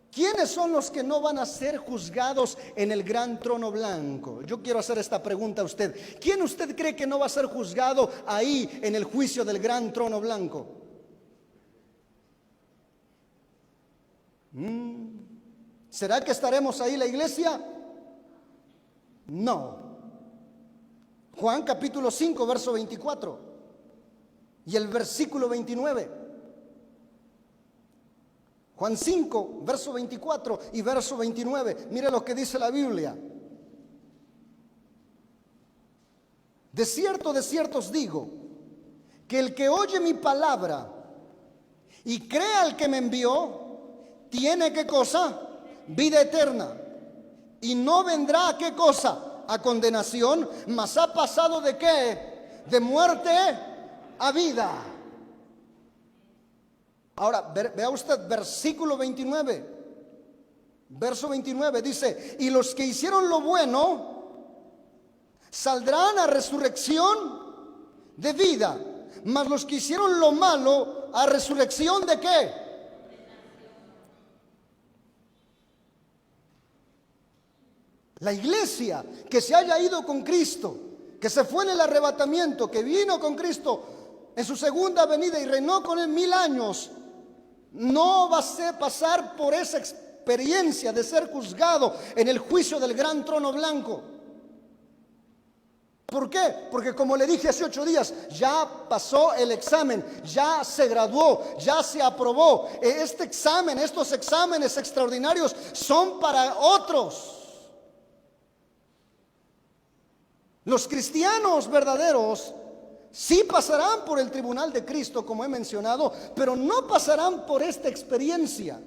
Speaker 1: ¿Quiénes son los que no van a ser juzgados en el gran trono blanco? Yo quiero hacer esta pregunta a usted. ¿Quién usted cree que no va a ser juzgado ahí en el juicio del gran trono blanco? ¿Será que estaremos ahí la iglesia? No. Juan capítulo 5, verso 24 y el versículo 29. Juan 5, verso 24 y verso 29. Mire lo que dice la Biblia. De cierto os digo, que el que oye mi palabra y cree al que me envió, tiene ¿qué cosa? Vida eterna. Y no vendrá ¿qué cosa? A condenación, mas ha pasado ¿de qué? De muerte a vida. Ahora, vea usted, versículo 29. Verso 29 dice: y los que hicieron lo bueno saldrán a resurrección de vida, mas los que hicieron lo malo a resurrección ¿de qué? La iglesia que se haya ido con Cristo, que se fue en el arrebatamiento, que vino con Cristo en su segunda venida y reinó con él 1000 años, no va a pasar por esa experiencia de ser juzgado en el juicio del gran trono blanco. ¿Por qué? Porque como le dije hace 8 días, ya pasó el examen, ya se graduó, ya se aprobó. Este examen, estos exámenes extraordinarios son para otros. Los cristianos verdaderos sí pasarán por el tribunal de Cristo, como he mencionado, pero no pasarán por esta experiencia.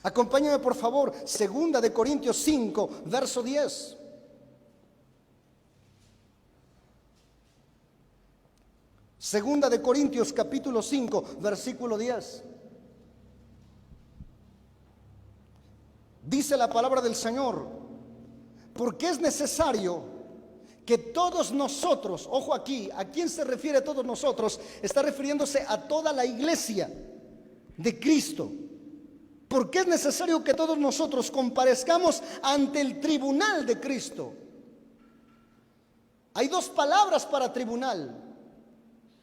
Speaker 1: Acompáñame por favor, 2 de Corintios 5, verso 10. Segunda de Corintios capítulo 5, versículo 10. Dice la palabra del Señor: porque es necesario que todos nosotros, ojo aquí, ¿a quién se refiere todos nosotros? Está refiriéndose a toda la iglesia de Cristo. Porque es necesario que todos nosotros comparezcamos ante el tribunal de Cristo. Hay 2 palabras para tribunal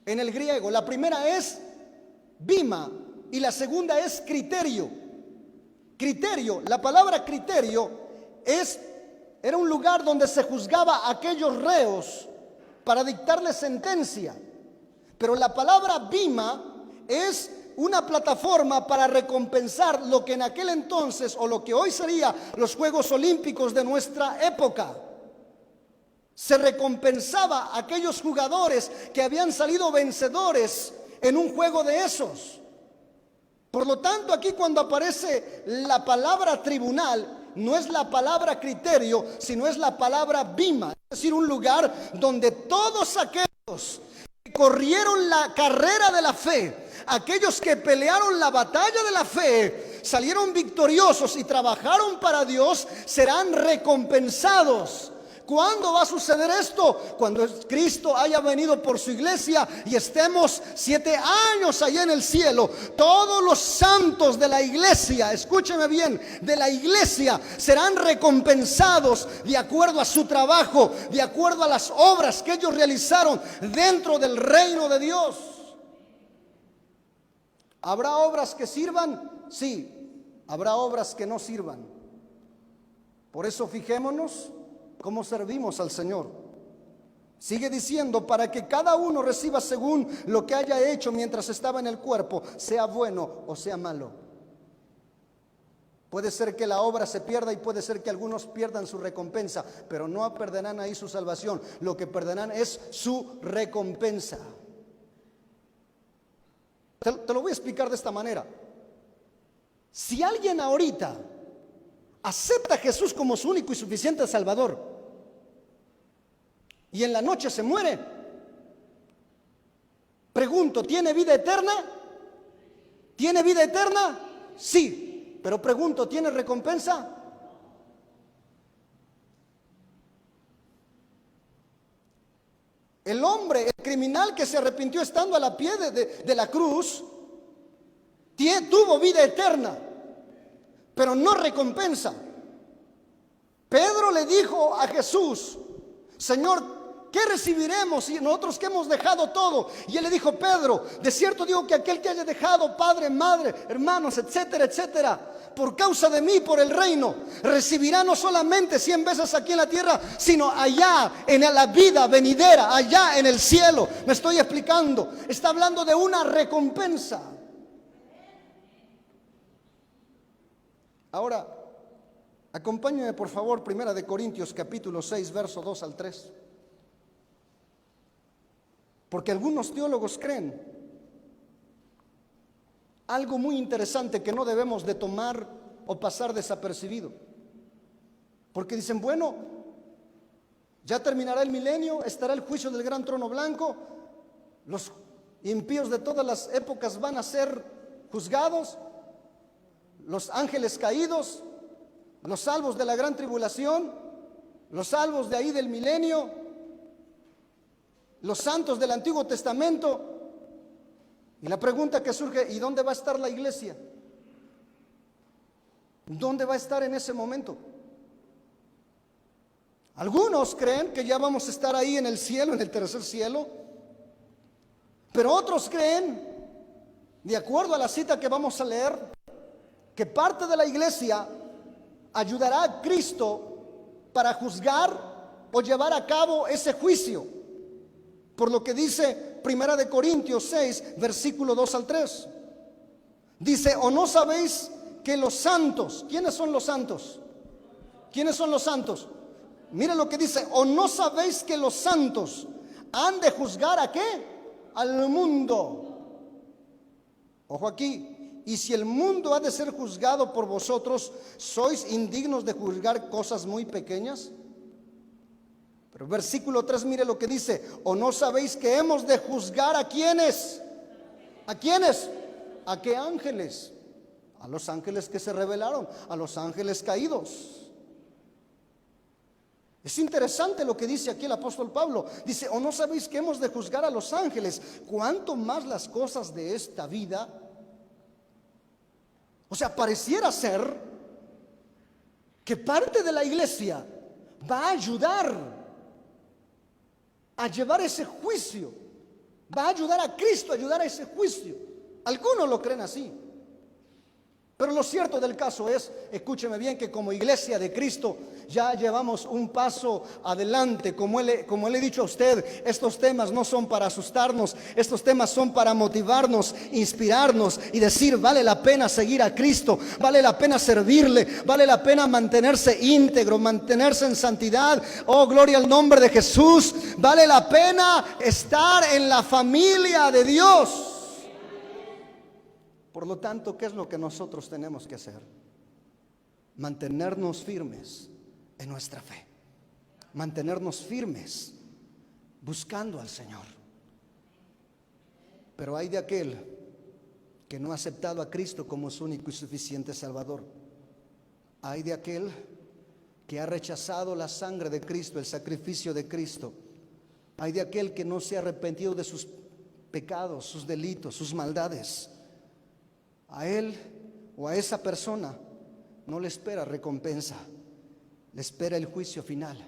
Speaker 1: en el griego. La primera es bima y la segunda es criterio. Criterio, la palabra criterio era un lugar donde se juzgaba a aquellos reos para dictarles sentencia. Pero la palabra bima es una plataforma para recompensar lo que en aquel entonces, o lo que hoy sería los Juegos Olímpicos de nuestra época. Se recompensaba a aquellos jugadores que habían salido vencedores en un juego de esos. Por lo tanto, aquí cuando aparece la palabra tribunal, no es la palabra criterio, sino es la palabra bima, es decir, un lugar donde todos aquellos que corrieron la carrera de la fe, aquellos que pelearon la batalla de la fe, salieron victoriosos y trabajaron para Dios, serán recompensados. ¿Cuándo va a suceder esto? Cuando Cristo haya venido por su iglesia y estemos 7 años allá en el cielo. Todos los santos de la iglesia, escúcheme bien, de la iglesia serán recompensados de acuerdo a su trabajo, de acuerdo a las obras que ellos realizaron dentro del reino de Dios. ¿Habrá obras que sirvan? Sí. ¿Habrá obras que no sirvan? Por eso fijémonos cómo servimos al Señor. Sigue diciendo: para que cada uno reciba según lo que haya hecho mientras estaba en el cuerpo, sea bueno o sea malo. Puede ser que la obra se pierda y puede ser que algunos pierdan su recompensa, pero no perderán ahí su salvación. Lo que perderán es su recompensa. Te lo voy a explicar de esta manera. Si alguien ahorita acepta a Jesús como su único y suficiente Salvador y en la noche se muere, pregunto, ¿tiene vida eterna? ¿Tiene vida eterna? Sí, pero pregunto, ¿tiene recompensa? El hombre, el criminal que se arrepintió estando a la pie de la cruz, tuvo vida eterna, pero no recompensa. Pedro le dijo a Jesús: Señor, ¿qué recibiremos y nosotros que hemos dejado todo? Y él le dijo: Pedro, de cierto digo que aquel que haya dejado padre, madre, hermanos, etcétera, etcétera, por causa de mí, por el reino, recibirá no solamente 100 veces aquí en la tierra, sino allá en la vida venidera, allá en el cielo. Me estoy explicando. Está hablando de una recompensa. Ahora, acompáñenme por favor, 1 de Corintios capítulo 6, verso 2 al 3. Porque algunos teólogos creen algo muy interesante que no debemos de tomar o pasar desapercibido. Porque dicen, bueno, ya terminará el milenio, estará el juicio del gran trono blanco, los impíos de todas las épocas van a ser juzgados, los ángeles caídos, los salvos de la gran tribulación, los salvos de ahí del milenio, los santos del Antiguo Testamento. Y la pregunta que surge: ¿y dónde va a estar la iglesia? ¿Dónde va a estar en ese momento? Algunos creen que ya vamos a estar ahí en el cielo, en el tercer cielo, pero otros creen, de acuerdo a la cita que vamos a leer, que parte de la iglesia ayudará a Cristo para juzgar o llevar a cabo ese juicio. Por lo que dice Primera de Corintios 6, versículo 2 al 3. Dice, ¿o no sabéis que los santos, ¿quiénes son los santos? ¿Quiénes son los santos? Mire lo que dice, ¿o no sabéis que los santos han de juzgar a qué? Al mundo. Ojo aquí, y si el mundo ha de ser juzgado por vosotros, ¿sois indignos de juzgar cosas muy pequeñas? Pero versículo 3, mire lo que dice, ¿o no sabéis que hemos de juzgar a quiénes? ¿A quiénes? ¿A qué ángeles? A los ángeles que se rebelaron, a los ángeles caídos. Es interesante lo que dice aquí el apóstol Pablo. Dice, ¿o no sabéis que hemos de juzgar a los ángeles? ¿Cuánto más las cosas de esta vida? O sea, pareciera ser que parte de la iglesia va a ayudar a llevar ese juicio, va a ayudar a Cristo a ayudar a ese juicio. Algunos lo creen así. Pero lo cierto del caso es, escúcheme bien, que como iglesia de Cristo ya llevamos un paso adelante. Como le he dicho a usted, estos temas no son para asustarnos, estos temas son para motivarnos, inspirarnos y decir, vale la pena seguir a Cristo, vale la pena servirle, vale la pena mantenerse íntegro, mantenerse en santidad. Oh, gloria al nombre de Jesús. Vale la pena estar en la familia de Dios. Por lo tanto, ¿qué es lo que nosotros tenemos que hacer? Mantenernos firmes en nuestra fe. Mantenernos firmes buscando al Señor. Pero hay de aquel que no ha aceptado a Cristo como su único y suficiente Salvador. Hay de aquel que ha rechazado la sangre de Cristo, el sacrificio de Cristo. Hay de aquel que no se ha arrepentido de sus pecados, sus delitos, sus maldades. A él o a esa persona no le espera recompensa, le espera el juicio final,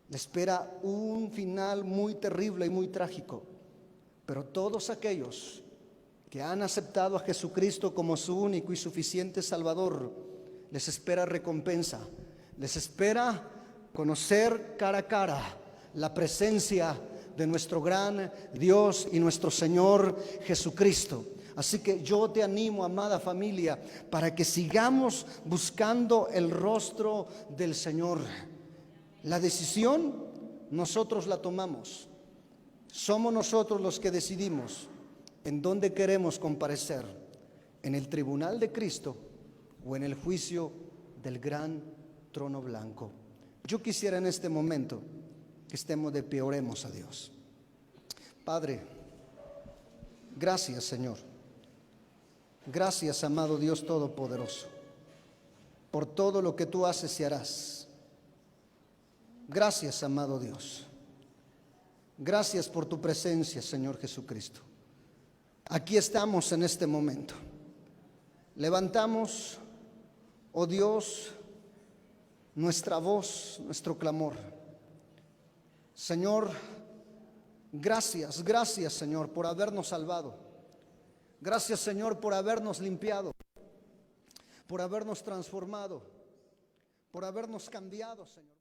Speaker 1: le espera un final muy terrible y muy trágico. Pero todos aquellos que han aceptado a Jesucristo como su único y suficiente Salvador, les espera recompensa, les espera conocer cara a cara la presencia de nuestro gran Dios y nuestro Señor Jesucristo. Así que yo te animo, amada familia, para que sigamos buscando el rostro del Señor. La decisión nosotros la tomamos. Somos nosotros los que decidimos en dónde queremos comparecer, en el tribunal de Cristo o en el juicio del gran trono blanco. Yo quisiera en este momento que estemos de pie, oremos a Dios. Padre, gracias, Señor. Gracias, amado Dios Todopoderoso, por todo lo que tú haces y harás. Gracias, amado Dios. Gracias por tu presencia, Señor Jesucristo. Aquí estamos en este momento. Levantamos, oh Dios, nuestra voz, nuestro clamor. Señor, gracias, Señor, por habernos salvado. Gracias, Señor, por habernos limpiado, por habernos transformado, por habernos cambiado, Señor.